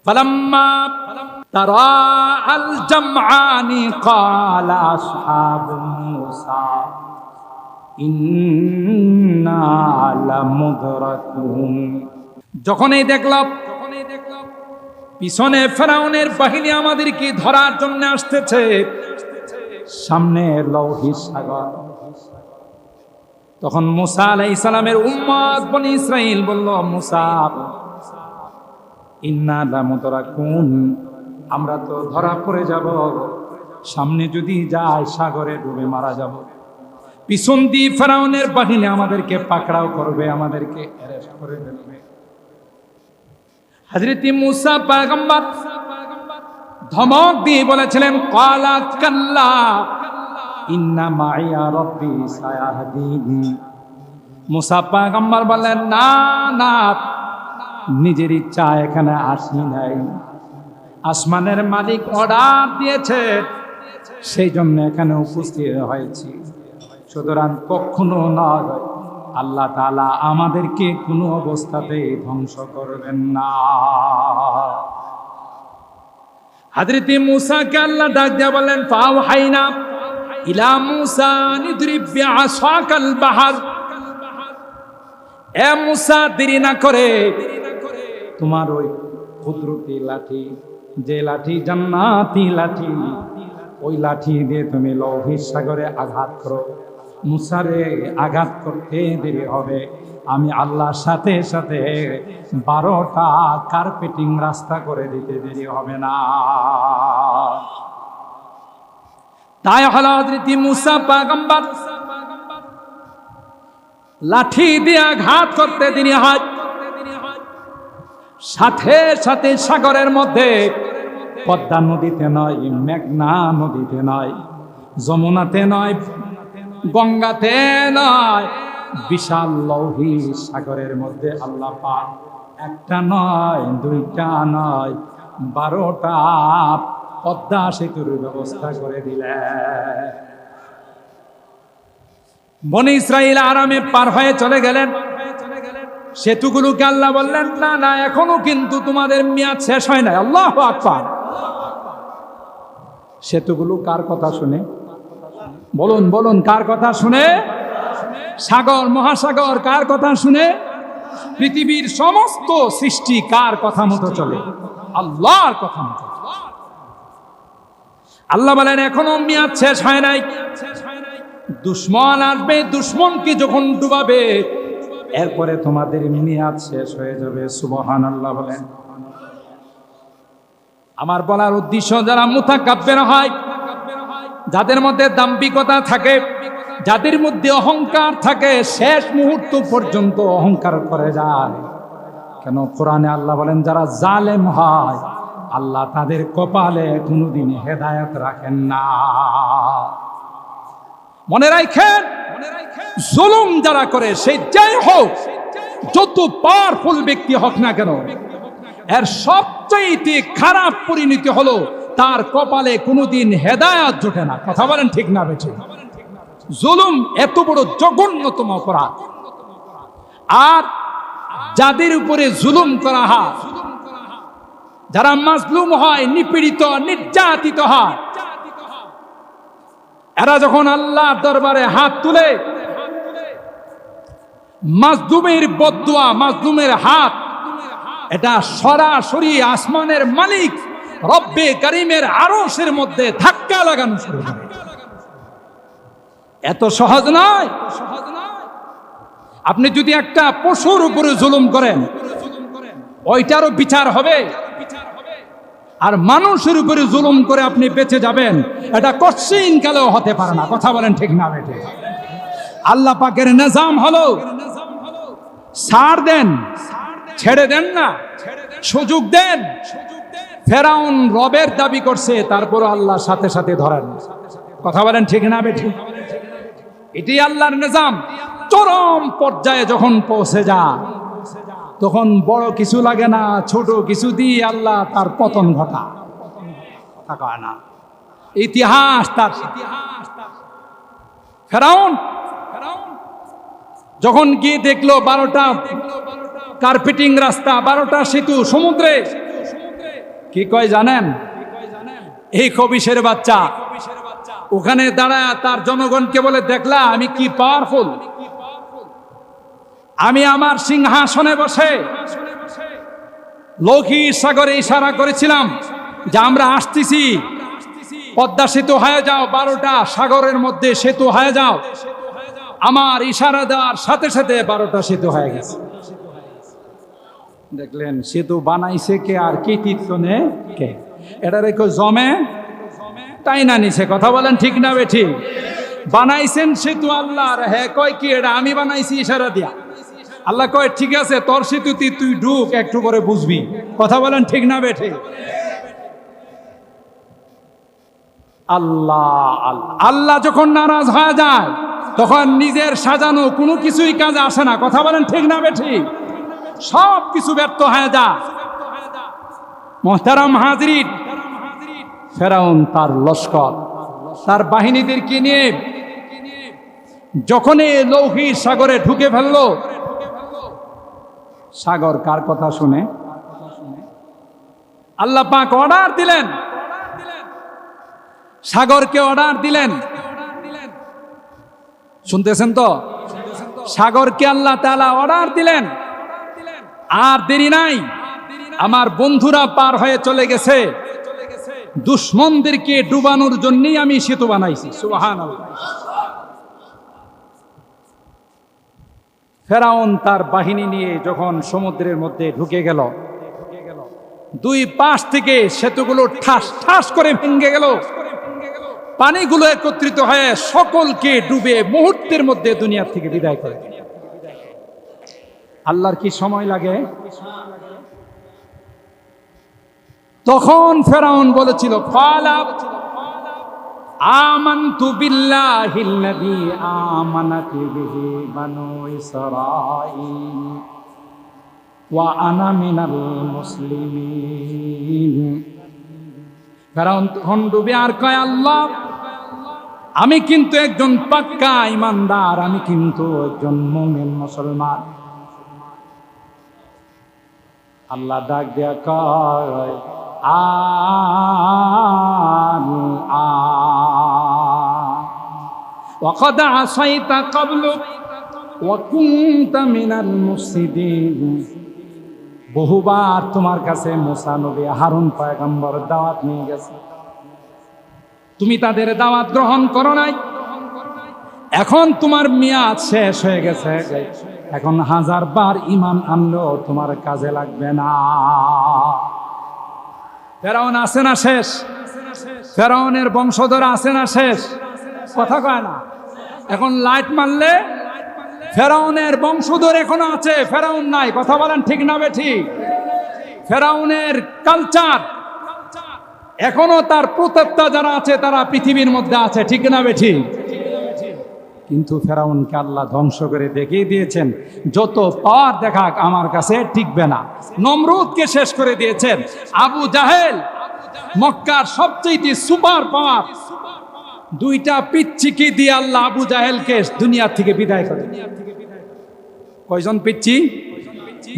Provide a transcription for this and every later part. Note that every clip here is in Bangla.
فلما تراءى الجمعان قال أصحاب موسى إنا لمدركون। যখনই দেখলাম পিছনে ফেরাউনের বাহিনী আমাদেরকে ধরার জন্য আসতেছে, সামনে লৌহিত সাগর, তখন মুসা আলাইহিস সালামের উম্মত বনি ইসরাইল বলল, মুসা ইন্না লামুদরাকুন, আমরা তো ধরা পড়ে যাব, সামনে যদি যাই সাগরে ডুবে মারা যাব, পিছন দিয়ে ফেরাউনের বাহিনী আমাদেরকে পাকড়াও করবে, আমাদেরকে অ্যারেস্ট করে ফেলবে। হযরত মুসা পয়গম্বর ধমক দিয়ে বলেছিলেন, ক্বালা কাল্লা ইন্না মাইয়া রাব্বি সায়াহদিনি। মুসা পয়গম্বর বললেন, না না, নিজের ইচ্ছা এখানে আসি নাই, আসমানের মালিক অর্ডার দিয়েছে, সেই জন্য এখানে উপস্থিত হয়েছি। সুতরাং কখনো নয়, আল্লাহ তাআলা আমাদেরকে কোনো অবস্থাতেই ধ্বংস করবেন না। হযরত মুসাকে আল্লাহ ডাক দিয়ে বলেন, ফাওহাইনা ইলা মুসা নিদরিব বিআসাকাল বাহর। এ মুসা, দেরি না করে তোমার ওই কুদরতি লাঠি, যে লাঠি জান্নাতি লাঠি, ওই লাঠি দিয়ে তুমি লৌহিত সাগরে আঘাত করো। মুসারে আঘাত করতে দেরি হবে, আমি আল্লাহর সাথে সাথে 12টা কার্পেটিং রাস্তা করে দিতে দেরি হবে না। তাই হলো হযরত মুসা পয়গম্বর লাঠি দিয়ে আঘাত করতে দেরি হয়, সাথে সাথে সাগরের মধ্যে পদ্মা নদীতে নয়, মেঘনা নদীতে নয়, যমুনাতে নয়, গঙ্গাতে নয়, বিশাল লৌহিত সাগরের মধ্যে আল্লাহ পাক একটা নয়, দুইটা নয়, 12টা পদ্মা সেতুর ব্যবস্থা করে দিলেন। বনি ইসরাইল আরামে পার হয়ে চলে গেলেন। সেতুগুলোকে আল্লাহ বললেন, না না, এখনো কিন্তু তোমাদের মেয়াদ শেষ হয় নাই। আল্লাহু আকবার। সেতুগুলো কার কথা শুনে? বলুন বলুন, কার কথা শুনে? সাগর মহাসাগর কার কথা শুনে? পৃথিবীর সমস্ত সৃষ্টি কার কথা মতো চলে? আল্লাহর কথা মতো। আল্লাহ বলেন, এখনো মেয়াদ শেষ হয় নাই। দুশ্মন আসবে, দুশ্মনকে যখন ডুবাবে, এরপরে তোমাদের মেয়াদ শেষ হয়ে যাবে। সুবহানাল্লাহ বলেন। আমার বলার উদ্দেশ্য, যারা মুতাকাব্বির হয়, যাদের মধ্যে দাম্ভিকতা থাকে, যাদের মধ্যে অহংকার থাকে, শেষ মুহূর্ত পর্যন্ত অহংকার করে যায়। কেন? কোরআনে আল্লাহ বলেন, যারা জালেম হয়, আল্লাহ তাদের কপালে কোনোদিন হেদায়েত রাখেন না। মনে রাখেন, জুলুম যারা করে, সে যাই হোক, যত পাওয়ারফুল ব্যক্তি হোক না কেন, এর সবচাইতে খারাপ পরিণতি হলো তার কপালে কোনোদিন হেদায়েত জোটে না। কথা বলেন ঠিক না বেঠিক? জুলুম এত বড় জঘন্যতম অপরাধ। আর যাদের উপরে জুলুম করা হয়, যারা মাজলুম হয়, নিপীড়িত নির্যাতিত হয়, এরা যখন আল্লাহর দরবারে হাত তুলে, মাজলুমের বদদুয়া, মাজলুমের হাত, এটা সরাসরি আসমানের মালিক রব্বে কারীমের আরশের মধ্যে ধাক্কা লাগানো শুরু করে। এত সহজ নয়। আপনি যদি একটা পশুর উপরে জুলুম করেন, ওইটারও বিচার হবে। আর মানুষের উপরে জুলুম করে আপনি বেঁচে যাবেন, এটা কঠিন কালেও হতে পারে না। কথা বলেন ঠিক না বেঠিক? আল্লাহ পাকের নিজাম হলো, ছাড় দেন, ছেড়ে দেন না, সুযোগ দেন। ফেরাউন রবের দাবি করছে, তারপর আল্লাহ সাথে সাথে ধরেন। কথা বলেন ঠিক না বেঠিক? এটি আল্লাহর নিজাম। চরম পর্যায়ে যখন পৌঁছে যায়, তখন বড় কিছু লাগে না, ছোট কিছু দিয়ে আল্লাহ তার পতন ঘটায়। না, ইতিহাস তার। ফেরাউন যখন গিয়ে দেখলো 12টা কার্পেটিং রাস্তা, 12টা সেতু সমুদ্রে, কি কয় জানেন? এই কবিশের বাচ্চা ওখানে দাঁড়ায় তার জনগণকে বলে, দেখলা আমি কি পাওয়ারফুল, আমি আমার সিংহাসনে বসে লৌহিক সাগরে ইশারা করেছিলাম যে আমরা আসতেছি, পদ্মা সেতু হয়ে যাও, 12টা সাগরের মধ্যে সেতু হয়ে যাও। আমার ইশারা দেওয়ার সাথে সাথে 12টা সেতু হয়ে গেছে। দেখলেন সেতু বানাইছে কে আর কৃতিত্ব নে কে? এটা রেখে জমে তাই না নিছে। কথা বলেন ঠিক না বেঠি? বানাইছেন সেতু আল্লাহ, হ্যাঁ কয় কি এটা আমি বানাইছি ইশারা দিয়া। আল্লাহ কয় ঠিক আছে তোর সেতুতে তুই ঢুক, একটু করে বুঝবি। কথা বলেন ঠিক না বেঠি? আল্লাহ আল্লাহ আল্লাহ যখন নারাজ হয়ে যায় তখন নিজের সাজানো কোনো কিছুই কাজে আসে না। কথা বলেন ঠিক না বেঠি? সব কিছু ব্যর্থ হয়ে যায়। মুহতারাম হাজরিন, ফেরাউন তার লস্কর, তার বাহিনীদেরকে নিয়ে যখন লৌহিক সাগরে ঢুকে ফেললো, সাগর কার কথা শুনে? আল্লাহ পাক অর্ডার দিলেন, সাগরকে অর্ডার দিলেন। শুনতেছেন তো? সাগরকে আল্লাহ তাআলা অর্ডার দিলেন, আর দেরি নাই, আমার বন্ধুরা পার হয়ে চলে গেছে, দুশমনদেরকে ডুবানোর জন্যই আমি সেতু বানাইছি। সুবহানাল্লাহ। ফেরাউন তার বাহিনী নিয়ে যখন সমুদ্রের মধ্যে ঢুকে গেল, দুই পাশ থেকে সেতুগুলো ঠাস ঠাস করে ভেঙে গেল, পানিগুলো একত্রিত হয়ে সকলকে ডুবে মুহূর্তের মধ্যে দুনিয়ার থেকে বিদায় করে। আল্লাহর কি সময় লাগে? তখন ফেরাউন বলেছিল, ফালা আমানতু বিল্লাহিল্লাযী আমানাত বিহি বানু ইসরাঈল ওয়া আনা মিনাল মুসলিমিন। ফেরাউন তখন ডুবে আর কয়, আল্লাহ আমি কিন্তু একজন পাক্কা ইমানদার, আমি কিন্তু একজন মুমিন মুসলমান। আল্লাহ ডাক দেয়া কয়, وقد عصيت قبل وكنت من المفسدين। বহুবার তোমার কাছে মুসা নবী, হারুন পয়গম্বর দাওয়াত নিয়ে গেছে, তুমি তাদের দাওয়াত গ্রহণ করো নাই। এখন তোমার মেয়াদ শেষ হয়ে গেছে, এখন 1000 বার ঈমান আনলেও তোমার কাজে লাগবে না। ফেরাউন আছে না শেষ? ফেরাউনের বংশধর আছে না শেষ? কথা কয় না। এখন লাইট মারলে ফেরাউনের বংশধর এখনো আছে, ফেরাউন নাই। কথা বলেন ঠিক না বেঠি? ফেরাউনের কালচার এখনো, তার প্রত্যেকটা যারা আছে তারা পৃথিবীর মধ্যে আছে, ঠিক না বেঠি? কিন্তু ফেরাউনকে আল্লাহ ধ্বংস করে দেখিয়ে দিয়েছেন, যত পাওয়ার দেখাক আমার কাছে টিকবে না। নমরুদকে শেষ করে দিয়েছেন। আবু জাহেল, মক্কার সবচেয়ে সুপার পাওয়ার, 2টা পিচ্চিকে দিয়ে আল্লাহ আবু জাহেলকে দুনিয়া থেকে বিদায় করে। কয়জন পিচ্চি?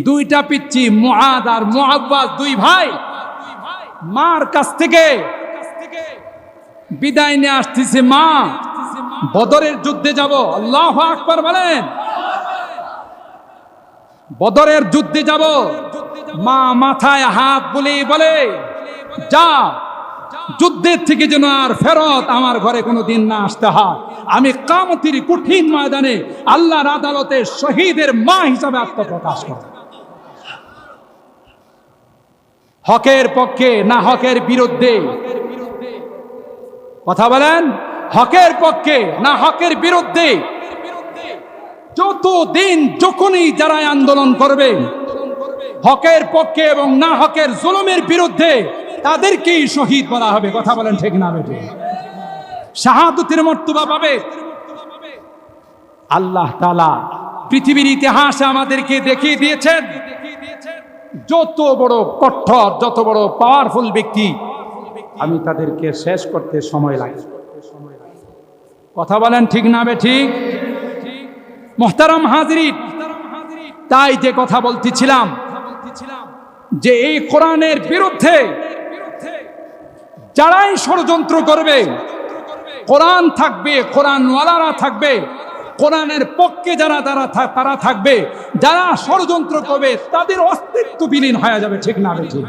2টা পিচ্চি, মুআদ আর মুআব্বাস, 2 ভাই মার কাছ থেকে বিদায় নিয়ে আসতেছে। মা, বদরের যুদ্ধে যাব। আল্লাহু আকবার বলেন। বদরের যুদ্ধে যাব। মা মাথায় হাত বুলিয়ে বলে, যা, যুদ্ধের থেকে যেন আর ফেরত আমার ঘরে কোনো দিন না আসতে হয়। আমি কিয়ামতের কঠিন ময়দানে আল্লাহর আদালতে শহীদের মা হিসাবে আত্মপ্রকাশ করব। হকের পক্ষে না হকের বিরুদ্ধে? কথা বলেন। হকের পক্ষে না হকের বিরুদ্ধে? যতদিন যখনই যারা আন্দোলন করবে হকের পক্ষে এবং না হকের জুলুমের বিরুদ্ধে, তাদেরকেই শহীদ বলা হবে। কথা বলেন ঠিক না বেঠি? শাহাদাতের মর্তবা পাবে। আল্লাহ তাআলা পৃথিবীর ইতিহাসে আমাদেরকে দেখিয়ে দিয়েছেন, যত বড় কঠোর, যত বড় পাওয়ারফুল ব্যক্তি, আমি তাদেরকে শেষ করতে সময় লাগে। কথা বলেন ঠিক না বেঠিক? মুহতারাম হাজিরিন, তাই যে কথা বলতেছিলাম যে এই কোরআনের বিরুদ্ধে যারাই ষড়যন্ত্র করবে, কোরআন থাকবে, কোরআনওয়ালারা থাকবে, কোরআনের পক্ষে যারা তারা থাকবে, যারা ষড়যন্ত্র করবে তাদের অস্তিত্ব বিলীন হয়ে যাবে। ঠিক না ঠিক?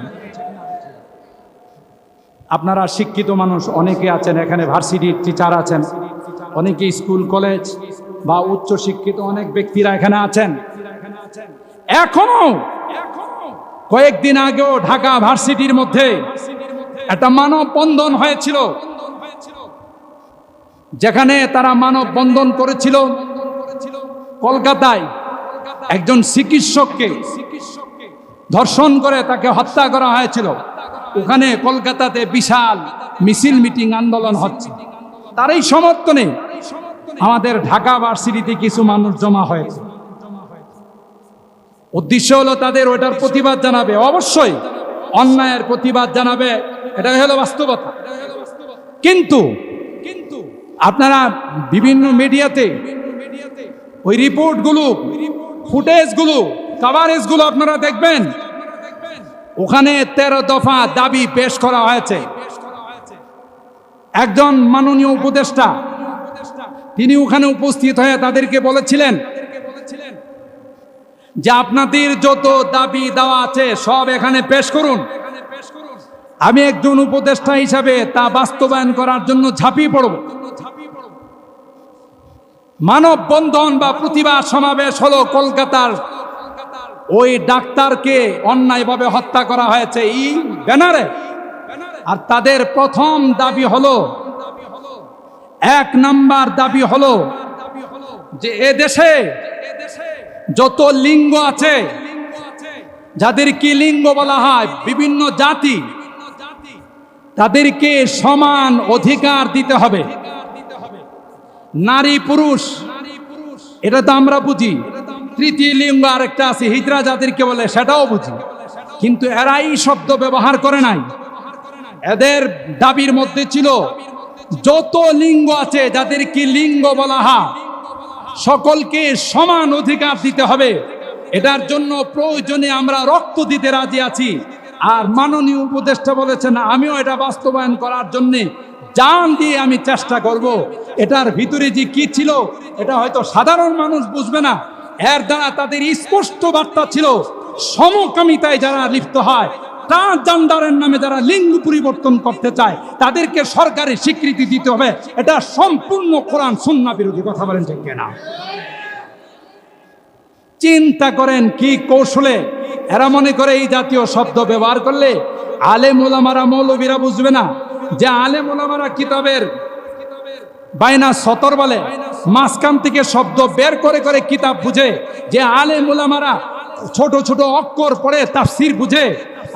আপনারা শিক্ষিত মানুষ অনেকে আছেন এখানে, ভার্সিটির টিচার আছেন, অনেকে স্কুল কলেজ বা উচ্চ শিক্ষিত অনেক ব্যক্তিরা এখানে আছেন। এখনো কয়েকদিন আগেও ঢাকা ভার্সিটির মধ্যে একটা মানববন্ধন হয়েছিল, যেখানে তারা মানববন্ধন করেছিল কলকাতায় একজন চিকিৎসককে ধর্ষণ করে তাকে হত্যা করা হয়েছিল। ওখানে কলকাতাতে বিশাল মিছিল, মিটিং, আন্দোলন হচ্ছে। তার এই সমর্থনে আমাদের ঢাকা ভার্সিটিতে কিছু মানুষ জমা হয়েছে। উদ্দেশ্য হলো তাদের ওটার প্রতিবাদ জানাবে, অবশ্যই অন্যায়ের প্রতিবাদ জানাবে, এটা হলো বাস্তবতা। কিন্তু আপনারা বিভিন্ন মিডিয়াতে ওই রিপোর্টগুলো, ফুটেজগুলো, কভারেজগুলো আপনারা দেখবেন, ওখানে 13 দফা দাবি পেশ করা হয়েছে। একজন মাননীয় উপদেষ্টা তিনি ওখানে উপস্থিত হয়ে তাদেরকে বলেছিলেন যে আপনাদের যত দাবি দেওয়া আছে সব এখানে পেশ করুন, আমি একজন উপদেষ্টা হিসাবে তা বাস্তবায়ন করার জন্য ঝাঁপিয়ে পড়ব। মানববন্ধন বা প্রতিবাদ সমাবেশ হলো কলকাতার ওই ডাক্তারকে অন্যায়ভাবে হত্যা করা হয়েছে এই ব্যানারে। আর তাদের প্রথম দাবি হলো, 1 নাম্বার দাবি হলো যে এদেশে যত লিঙ্গ আছে, যাদের কি লিঙ্গ বলা হয়, বিভিন্ন জাতি, তাদেরকে সমান অধিকার দিতে হবে। নারী পুরুষ এটা তো আমরা বুঝি, তৃতীয় লিঙ্গ আরেকটা আছে হিজড়া যাদেরকে বলে, সেটাও বুঝি, কিন্তু এরা এই শব্দ ব্যবহার করে নাই। এদের দাবির মধ্যে ছিল যত লিঙ্গ আছে, যাদের কি লিঙ্গ বলা হয়, সকলকে সমান অধিকার দিতে হবে। এটার জন্য প্রয়োজনে আমরা রক্ত দিতে রাজি আছি। আর মাননীয় উপদেষ্টা বলেছেন আমিও এটা বাস্তবায়ন করার জন্য জান দিয়ে আমি চেষ্টা করব। এটার ভিতরে যে কি ছিল এটা হয়তো সাধারণ মানুষ বুঝবে না। এর দ্বারা তাদের স্পষ্ট বার্তা ছিল, সমকামিতায় যারা লিপ্ত হয়, ট্রান্সজেন্ডারের নামে যারা লিঙ্গ পরিবর্তন করতে চায়, তাদেরকে সরকারি স্বীকৃতি দিতে হবে। এটা সম্পূর্ণ কোরআন সুন্নাহ বিরোধী। কথা বলেন ঠিক কিনা? চিন্তা করেন কি কৌশলে এরা মনে করে এই জাতীয় শব্দ ব্যবহার করলে আলেম ওলামারা, মৌলবীরা বুঝবে না যে আলেম ওলামারা কিতাবের বাইনা সতর বলে, মাঝখান থেকে শব্দ বের করে করে কিতাব বুঝে। যে আলেম ওলামারা ছোট ছোট অক্ষর পড়ে তাফসীর বুঝে,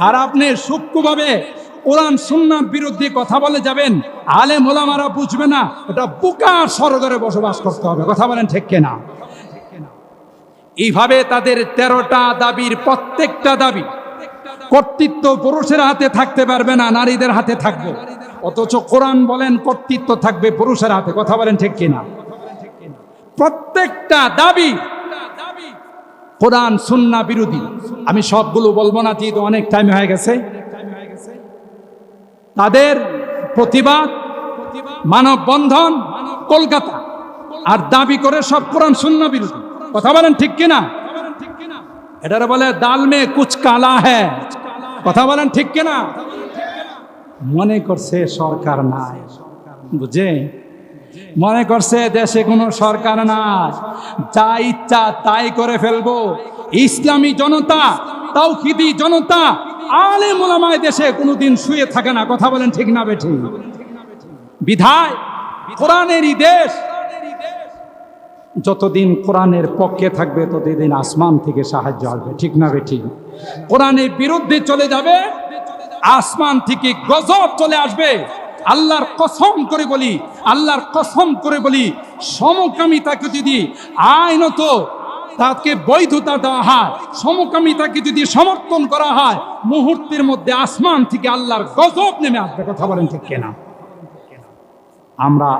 আর আপনি সূক্ষ্মভাবে কোরআন সুন্নাহর বিরুদ্ধে কথা বলে যাবেন, আলেম ওলামারা বুঝবে না। এটা বুকার সরগরে বসবাস করতে হবে। কথা বলেন ঠিক কিনা? এইভাবে তাদের 13টা দাবির প্রত্যেকটা দাবি কর্তৃত্ব পুরুষের হাতে থাকতে পারবে না, নারীদের হাতে থাকবে। অথচ কোরআন বলেন কর্তৃত্ব থাকবে পুরুষের হাতে। কথা বলেন ঠিক কিনা? প্রত্যেকটা দাবি কোরআন সুন্নাহ বিরোধী। আমি সবগুলো বলবো না, যেহেতু অনেক টাইম হয়ে গেছে। তাদের প্রতিবাদ, মানববন্ধন কলকাতা, আর দাবি করে সব কোরআন সুন্নাহ বিরোধী। কথা বলেন ঠিক কিনা? এটারে বলে দাল মে কুছ কালা হ্যায়। কথা বলেন ঠিক কিনা? মনে করছে সরকার নাই, বুঝে মনে করছে দেশে কোনো সরকার নাই, যা ইচ্ছা তাই করে ফেলবো। ইসলামী জনতা, তাওহীদি জনতা, আলেম ওলামায়ে দেশে কোনোদিন শুয়ে থাকে না। কথা বলেন ঠিক না বেঠিক? বিধায় কোরআনেরই দেশ, যতদিন কোরআনের পক্ষে থাকবে ততদিন আসমান থেকে সাহায্য আসবে। ঠিক না বেঠিক? কোরআনের বিরুদ্ধে চলে যাবে, আসমান থেকে গজব চলে আসবে। আল্লাহর কসম করে বলি, আল্লাহর কসম করে বলি, সমকামিতাকে যদি আইনত তাকে বৈধতা দেওয়া হয়, সমকামিতাকে যদি সমর্থন করা হয়, মুহূর্তের মধ্যে আসমান থেকে আল্লাহর গজব নেমে আসবে। কথা বলেন ঠিক কিনা? আমরা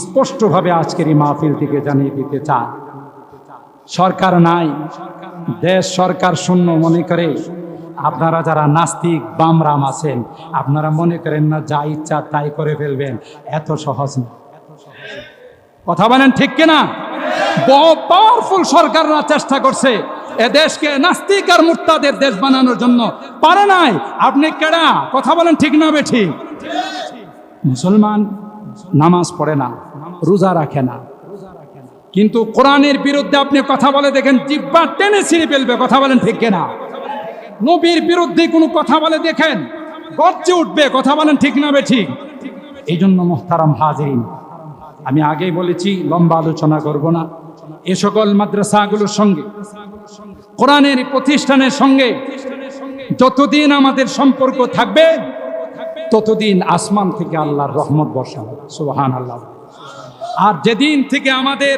স্পষ্টভাবে আজকের এই মাহফিল থেকে জানিয়ে দিতে চাই, সরকার নাই, দেশ সরকার শূন্য মনে করে আপনারা যারা নাস্তিক বামরাম আছেন, আপনারা মনে করেন না যা ইচ্ছা তাই করে ফেলবেন, এত সহজ না। কথা বলেন ঠিক কিনা? বহু পাওয়ারফুল সরকাররা চেষ্টা করছে এ দেশকে নাস্তিক আর মুরতাদের দেশ বানানোর জন্য, পারে নাই। আপনি কেডা? কথা বলেন ঠিক না বেঠিক? মুসলমান নামাজ পড়ে না, রোজা রাখে না, কিন্তু কোরআনের বিরুদ্ধে আপনি কথা বলে দেখেন জিহ্বা টেনে ছিঁড়ে ফেলবে। কথা বলেন ঠিক কিনা? নবীর বিরুদ্ধে কোনো কথা বলে দেখেন গর্জে উঠবে। কথা বলেন ঠিক না বেঠিক? এই জন্য মুহতারাম হাজিরিন, আমি আগেই বলেছি লম্বা আলোচনা করব না। এ সকল মাদ্রাসাগুলোর সঙ্গে, কোরআনের প্রতিষ্ঠানের সঙ্গে যতদিন আমাদের সম্পর্ক থাকবে ততদিন আসমান থেকে আল্লাহর রহমত বর্ষা হবে। সুবহানাল্লাহ। আর যেদিন থেকে আমাদের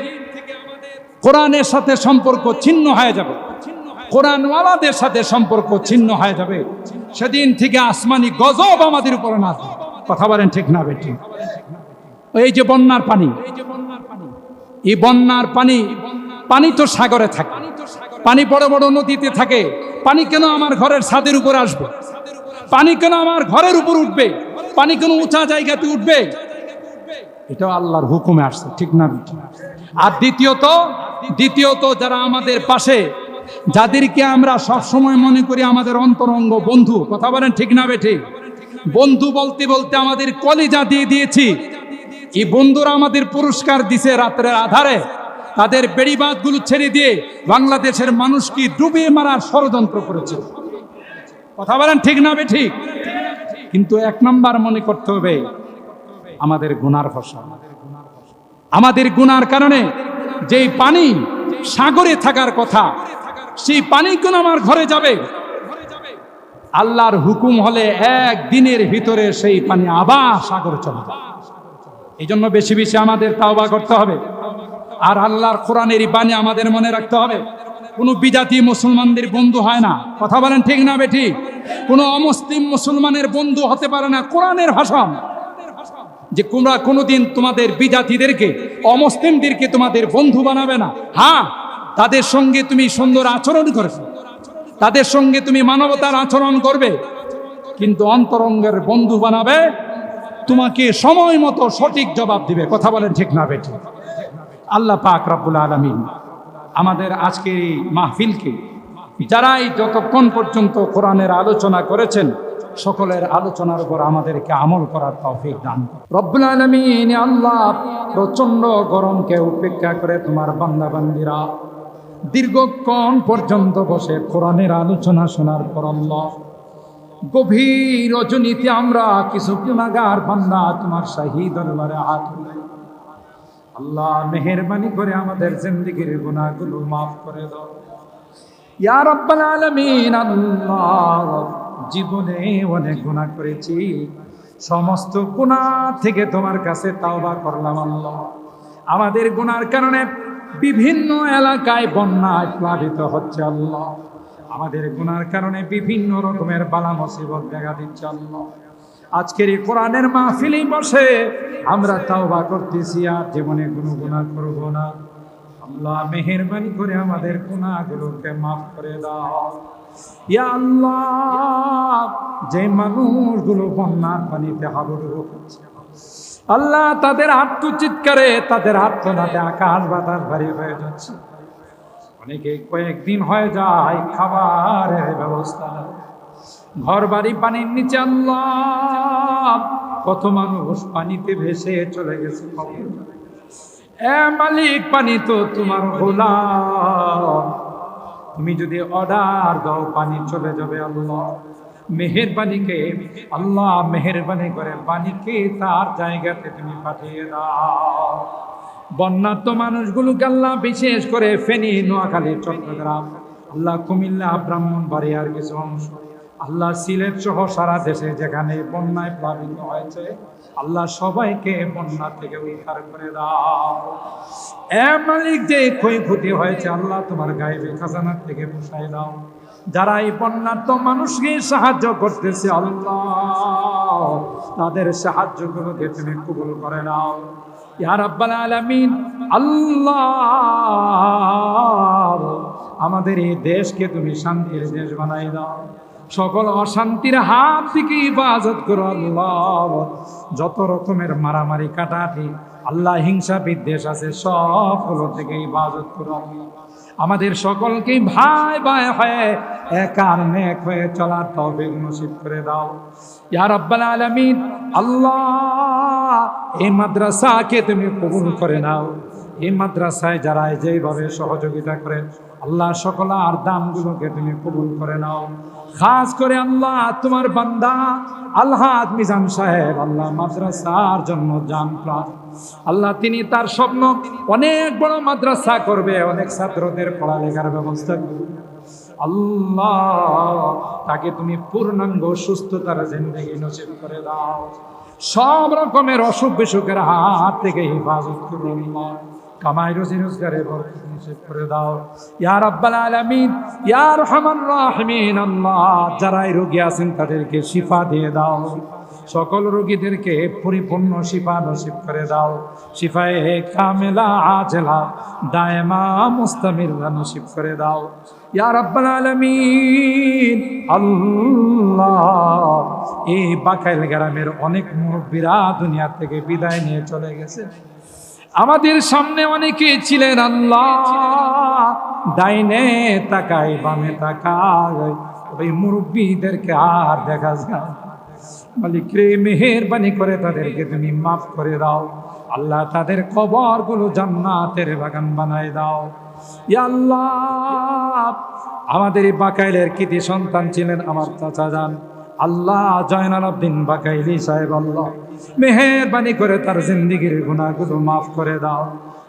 কোরআনের সাথে সম্পর্ক ছিন্ন হয়ে যাবে, কোরআনওয়ালাদের সাথে সম্পর্ক ছিন্ন হয়ে যাবে, সেদিন থেকে আসমানি গজব আমাদের উপরে নাযিল। কথা বলেন ঠিক না বেঠিক? এই যে বন্যার পানি, এই বন্যার পানি, পানি তো সাগরে থাকে, পানি বড় বড় নদীতে থাকে। পানি কেন আমার ঘরের ছাদের উপর আসবে? পানি কেন আমার ঘরের উপর উঠবে? পানি কেন উঁচা জায়গাতে উঠবে? এটা আল্লাহর হুকুমে আসছে, ঠিক না? আর দ্বিতীয়ত যারা আমাদের পাশে, যাদেরকে আমরা সব সময় মনে করি আমাদের অন্তরঙ্গ বন্ধু, কথা বলেন ঠিক না বেঠিক? বন্ধু বলতে বলতে আমাদের কলিজা দিয়ে দিয়েছি, এই বন্ধুরা আমাদের পুরস্কার দিছে রাত্রের আধারে, তাদের বেড়িবাঁধগুলো ছেড়ে দিয়ে বাংলাদেশের মানুষকে ডুবিয়ে মারার ষড়যন্ত্র করেছে। কথা বলেন ঠিক না বেঠিক? কিন্তু এক নাম্বার মনে করতে হবে আমাদের গুনার ফসল। আমাদের গুনার কারণে যেই পানি সাগরে থাকার কথা, সেই পানি কোন আমার ঘরে যাবে? আল্লাহর হুকুম হলে একদিনের ভিতরে সেই পানি আবার সাগরে চলে যাবে। এই জন্য বেশি বেশি আমাদের তাওবা করতে হবে। আর আল্লাহর কোরআনের বাণী আমাদের মনে রাখতে হবে। কোনো বিজাতি মুসলমানদের বন্ধু হয় না। কথা বলেন ঠিক না বেঠিক? কোনো অমুসলিম মুসলমানের বন্ধু হতে পারে না কোরআনের ভাষণ। যে তোমরা কোনোদিন তোমাদের বিজাতিদেরকে, অমুসলিমদেরকে তোমাদের বন্ধু বানাবে না। হ্যাঁ, তাদের সঙ্গে তুমি সুন্দর আচরণ করবে, তাদের সঙ্গে তুমি মানবতার আচরণ করবে, কিন্তু অন্তরঙ্গের বন্ধু বানাবে, তোমাকে সময় মতো সঠিক জবাব দিবে। কথা বলেন ঠিক না বেঠিক? আল্লাহ পাক রব্বুল আলামিন আমাদের আজকের এই মাহফিলকে, যারাই যতক্ষণ পর্যন্ত কোরআনের আলোচনা করেছেন, সকলের আলোচনার উপর আমাদেরকে আমল করার তৌফিক দান করুন। রব্বুল আলামিন আল্লাহ, প্রচন্ড গরমকে উপেক্ষা করে তোমার বান্দা বান্দীরা দীর্ঘক্ষণ পর্যন্ত বসে কোরআনের আলোচনা শোনার পর আল্লাহ, গভীর রজনীতে আমরা কিছু গুনাহগার বান্দা তোমার শাহী দরবারে হাত তুলি। আল্লাহ, মেহেরবানি করে আমাদের জিন্দেগীর গুনাহগুলো মাফ করে দাও ইয়া রাব্বাল আলামিন। আল্লাহ, জীবনে অনেক গুনাহ করেছি, সমস্ত গুনাহ থেকে তোমার কাছে তাওবা করলাম। আল্লাহ, আমাদের গুনার কারণে বিভিন্ন এলাকায় বন্যায় প্লাবিত হচ্ছে। আল্লাহ, আমাদের গুনার কারণে বিভিন্ন রকমের বালা মুসিবত দেখা দিচ্ছে। আল্লাহ, আজকের এই কোরআনের মাহফিলে বসে আমরা তাওবা করতেছি, আর জীবনে কোনো গুনাহ করব না। আল্লাহ, মেহেরবানি করে আমাদের গুনাহগুলোকে মাফ করে দাও ইয়া আল্লাহ। যে মানুষগুলো বন্যার পানিতে হাবুডুবু করছে আল্লাহ, তাদের আত্মচিৎকারে, তাদের আত্মনাদে আকাশ বাতাস ভারী হয়ে যাচ্ছে। অনেকে কয়েকদিন হয়ে যায় খাবারের ব্যবস্থা, ঘর বাড়ি পানির নিচে। আল্লাহ, কত মানুষ পানিতে ভেসে চলে গেছে। এ মালিক, পানি তো তোমার গোলাম, তুমি যদি অর্ডার দাও পানি চলে যাবে। আল্লাহ, মেহেরবানিকে, আল্লাহ মেহেরবানি করে পানিকে তার জায়গাতে তুমি পাঠিয়ে দাও। বন্যার্ত মানুষগুলোকে আল্লাহ, বিশেষ করে ফেনী, নোয়াখালী, চট্টগ্রাম, আল্লাহ কুমিল্লা, ব্রাহ্মণবাড়িয়ার কিছু অংশ, আল্লাহ সিলেট সহ সারা দেশে যেখানে বন্যায় প্লাবিত হয়েছে, আল্লাহ সবাইকে বন্যা থেকে উদ্ধার করে দাও। এ মালিক, যে ক্ষয়ক্ষতি হয়েছে আল্লাহ তোমার গায়েবে খাজানার থেকে পোষায় দাও। যারা এই বন্যার্ত মানুষকে সাহায্য করতেছে আল্লাহ, তাদের সাহায্যগুলোকে তুমি কবুল করে নাও ইয়া রাব্বাল আলামিন। আল্লাহ, আমাদের এই দেশকে তুমি শান্তির দেশ বানাই দাও। সকল অশান্তির হাত থেকে হেফাজত করো আল্লাহ। যত রকমের মারামারি কাটাকাটি আল্লাহ হিংসা বিদ্বেষ আছে সবগুলো থেকে হেফাজত করো আল্লাহ। আমাদের সকলকে ভাই ভাই হয়ে এক আর নেক হয়ে চলার তৌফিক নসিব করে দাও ইয়া রাব্বাল আলামিন। আল্লাহ এই মাদ্রাসাকে তুমি কবুল করে নাও। এই মাদ্রাসায় যারা যেভাবে সহযোগিতা করেন আল্লাহ সকল আর দানগুলোকে তুমি কবুল করে নাও। খাস করে আল্লাহ তোমার বান্দা আলহাজ মিজান সাহেব আল্লাহ মাদ্রাসার জন্য জান প্রাণ আল্লাহ, তিনি তার স্বপ্ন অনেক বড় মাদ্রাসা করবে, অনেক ছাত্রদের পড়ালেখার ব্যবস্থা করবে আল্লাহ। তাকে তুমি পূর্ণাঙ্গ সুস্থতার জিন্দেগি নসিব করে দাও। সব রকমের অসুখ বিসুখের হাত থেকে হেফাজত করো আল্লাহ। কামাই রুজি রোজগারে বরকত নসিব করে দাও ইয়া রাব্বাল আলামিন ইয়া আরহামার রাহিমিন। আল্লাহ যারাই রোগী আছেন তাদেরকে শিফা দিয়ে দাও, সকল রোগীদেরকে পরিপূর্ণ শিফা নসিব করে দাও। শিফায়ে কামেলা আজলা দায়মা মুস্তামিররা নসিব করে দাও ইয়া রাব্বাল আলামিন। আল্লাহ এই বাকাইল গ্রামের অনেক মুরব্বীরা দুনিয়া থেকে বিদায় নিয়ে চলে গেছে, আমাদের সামনে অনেকে ছিলেন আল্লাহ, ডাইনে তাকাই বামে তাকাই ওই মুরব্বীদেরকে আর দেখা যায়। মালিক রে মেহেরবানি করে তাদেরকে তুমি মাফ করে দাও আল্লাহ, তাদের কবরগুলো জান্নাতের বাগান বানায় দাও ইয়া আল্লাহ। আমাদের এই বাকাইলের কৃতি সন্তান ছিলেন আমার চাচা যান আল্লাহ জয়নাল আব্দিন বাকাইলি সাহেব, আল্লাহ মেহেরবানি করে তার জিন্দেগির গুনাহগুলো মাফ করে দাও,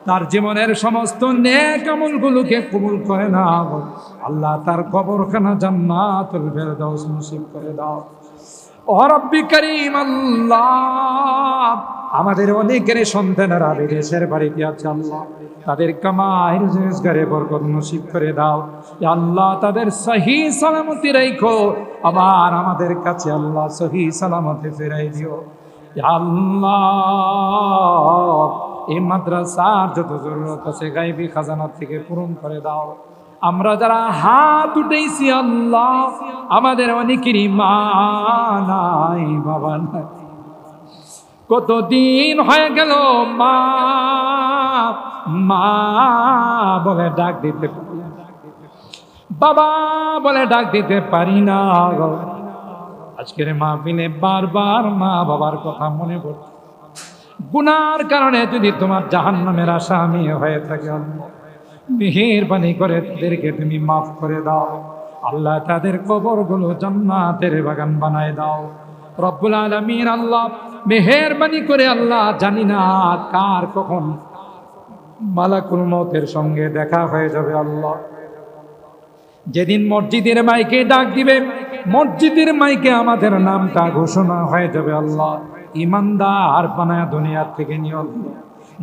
তার জীবনের সমস্ত নেক আমলগুলোকে কবুল করে নাও আল্লাহ, তার কবরখানা জান্নাতুল ফেরদাউস নসিব করে দাও ও রব্বি করিম। আল্লাহ আমাদের অনেকের সন্তানেরা বিদেশের বাড়িতে আছে আল্লাহ, তাদের কামাই রোজগারে বরকত নসিব করে দাও আল্লাহ, তাদের সহি সালামতি রাখো, আবার আমাদের কাছে আল্লাহ সহি সালামতি ফিরাই দিও আল্লাহ। এই মাদ্রাসার যত জরুরত আছে গায়বী খাজানা থেকে পূরণ করে দাও। আমরা যারা হাত উঠেছি আল্লাহ, আমাদের অনেকেরই মা নাই বাবা নাই, কতদিন হয়ে গেল মা মা বলে ডাক দিতে পারি, বাবা বলে ডাক দিতে পারি না। আজকের মাহফিলে বারবার মা বাবার কথা মনে পড়ছে। গুনার কারণে যদি তোমার জাহান্নামের আসামি হয়ে থাকে আল্লাহ, মেহেরবানি করে তাদেরকে তুমি মাফ করে দাও আল্লাহ, তাদের কবরগুলো জান্নাতের বাগান বানায় দাও রব্বুল আলামিন। আল্লাহ মেহেরবানি করে আল্লাহ, জানি না কার কখন মালাকুল মউতের সঙ্গে দেখা হয়ে যাবে আল্লাহ। যেদিন মসজিদের মাইকে ডাক দিবে, মসজিদের মাইকে আমাদের নামটা ঘোষণা হয়ে যাবে আল্লাহ, ইমানদার বানায় দুনিয়ার থেকে নিয়ে আল্লাহ।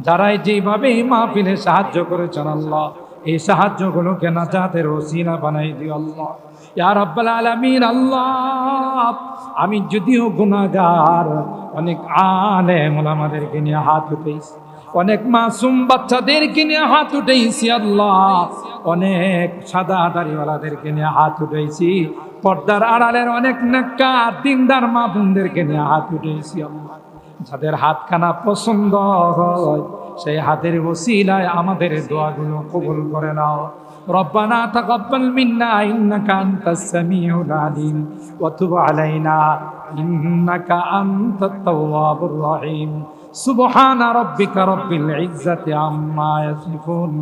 যারাই যেভাবে এই মাহফিলে সাহায্য করেছেন আল্লাহ, এই সাহায্যগুলোকে নাজাতের ওসিলা বানাই দিও আল্লাহ ইয়া রাব্বাল আলামিন। আল্লাহ আমি যদিও গুনাহগার, অনেক আলেম ওলামাদেরকে নিয়ে হাত উঠেছি, অনেক মাসুম বাচ্চাদেরকে নিয়ে হাত উঠেছি আল্লাহ, অনেক সাদা দাড়িওয়ালাদেরকে নিয়ে হাত উঠেছি, পর্দার আড়ালের অনেক নেককার দিনদার মা বোনদেরকে নিয়ে হাত উঠেছি আল্লাহ। যাদের হাতখানা পছন্দ হয় সেই হাতের ওসিলায় আমাদের দোয়াগুলো কবুল করে নাও। রব্বানা তাকাব্বাল মিন্না ইন্নাকা আনতাস সামিউল আলিম ওয়া তুব আলাইনা ইন্নাকা আনতাত তাওয়াবুর রহিম। সুবহানা রাব্বিকা রাব্বিল ইজ্জাতি আম্মা ইয়াসিফুন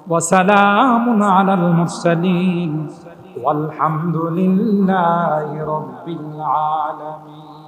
ওয়া সালামুন আলাল মুরসালিন ওয়ালহামদুলিল্লাহি রাব্বিল আলামিন।